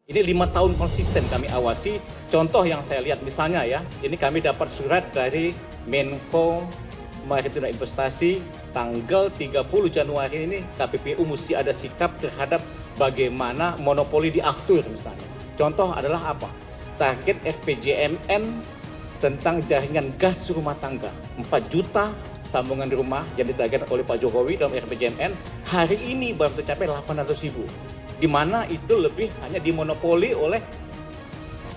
Ini 5 tahun konsisten kami awasi. Contoh yang saya lihat misalnya ya, ini kami dapat surat dari Menko Maritim dan Investasi tanggal 30 Januari ini KPPU mesti ada sikap terhadap bagaimana monopoli di aftur misalnya. Contoh adalah apa? Target RPJMN tentang jaringan gas rumah tangga 4 juta sambungan rumah yang ditargetkan oleh Pak Jokowi dalam RPJMN hari ini baru tercapai 800.000, di mana itu lebih hanya dimonopoli oleh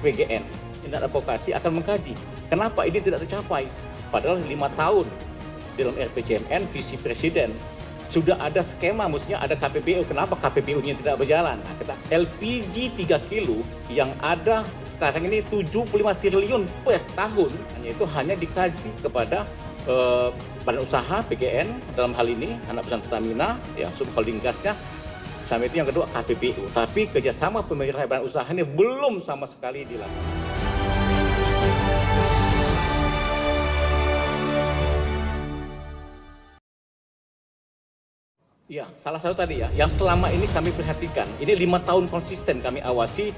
PGN. Tindak Advokasi akan mengkaji kenapa ini tidak tercapai, padahal 5 tahun dalam RPJMN visi presiden sudah ada skema, mestinya ada KPPU. Kenapa KPPU-nya tidak berjalan? Nah, kita LPG 3 kilo yang ada sekarang ini 75 triliun per tahun, itu hanya dikaji kepada badan usaha PGN dalam hal ini anak perusahaan Pertamina ya, subholding gasnya. Sama itu yang kedua KPPU, tapi kerjasama pemerintah badan usaha ini belum sama sekali dilakukan. Ya, salah satu tadi ya, yang selama ini kami perhatikan, ini 5 tahun konsisten kami awasi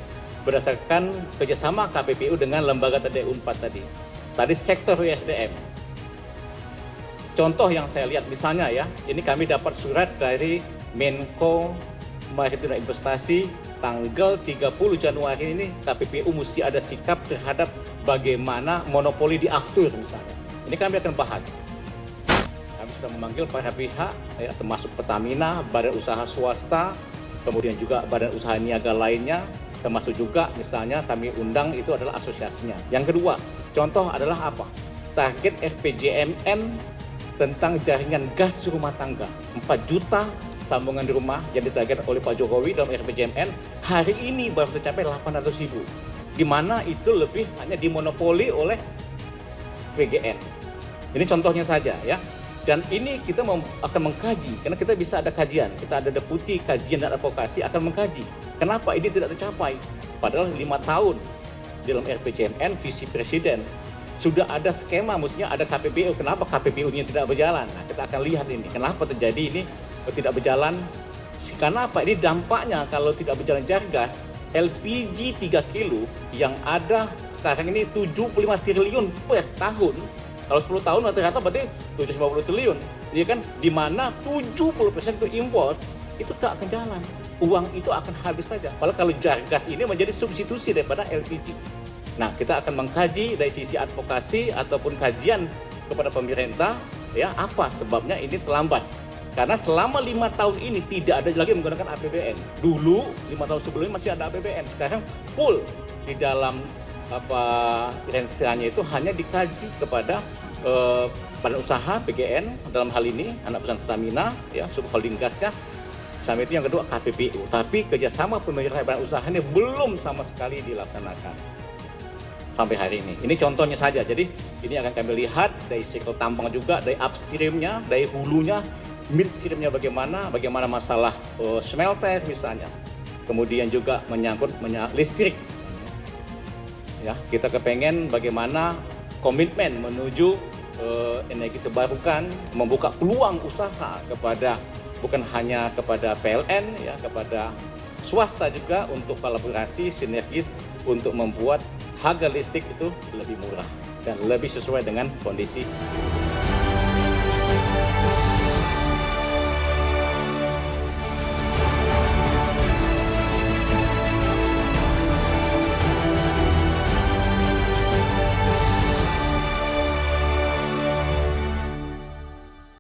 berdasarkan kerjasama KPPU dengan lembaga TDU 4 tadi. Tadi sektor USDM. Contoh yang saya lihat misalnya ya, ini kami dapat surat dari Menko Maritim dan Investasi tanggal 30 Januari ini KPPU mesti ada sikap terhadap bagaimana monopoli di aftur misalnya. Ini kami akan bahas. Kami sudah memanggil para pihak ya, termasuk Pertamina, badan usaha swasta, kemudian juga badan usaha niaga lainnya, termasuk juga misalnya kami undang itu adalah asosiasinya. Yang kedua, contoh adalah apa? Target RPJMN tentang jaringan gas rumah tangga 4 juta sambungan rumah yang ditargetkan oleh Pak Jokowi dalam RPJMN hari ini baru tercapai 800.000, di mana itu lebih hanya dimonopoli oleh PGN. Ini contohnya saja ya. Dan ini kita akan mengkaji, karena kita bisa ada kajian, kita ada deputi kajian dan advokasi akan mengkaji kenapa ini tidak tercapai, padahal 5 tahun dalam RPJMN visi presiden sudah ada skema, mestinya ada KPPU. Kenapa KPPU-nya tidak berjalan? Nah, kita akan lihat ini kenapa terjadi ini tidak berjalan. Karena apa? Ini dampaknya kalau tidak berjalan jaringan gas LPG 3 kilo yang ada sekarang ini 75 triliun per tahun. Kalau 10 tahun rata-rata berarti 750 triliun. Ya kan? Di mana 70% itu impor, itu tak akan jalan. Uang itu akan habis saja. Padahal kalau gas ini menjadi substitusi daripada LPG. Nah, kita akan mengkaji dari sisi advokasi ataupun kajian kepada pemerintah ya, apa sebabnya ini terlambat. Karena selama 5 tahun ini tidak ada lagi menggunakan APBN. Dulu 5 tahun sebelumnya masih ada APBN, sekarang full di dalam range-nya itu hanya dikaji kepada badan usaha PGN dalam hal ini anak perusahaan Pertamina ya, subholding gasnya. Sama itu yang kedua KPPU, tapi kerjasama pemerintah badan usaha ini belum sama sekali dilaksanakan sampai hari ini. Ini contohnya saja. Jadi ini akan kami lihat dari siklus tambang juga, dari upstreamnya, dari hulunya, midstreamnya bagaimana masalah smelter misalnya. Kemudian juga menyangkut listrik. Ya, kita kepengen bagaimana komitmen menuju energi terbarukan, membuka peluang usaha kepada bukan hanya kepada PLN ya, kepada swasta juga untuk kolaborasi sinergis untuk membuat harga listrik itu lebih murah dan lebih sesuai dengan kondisi.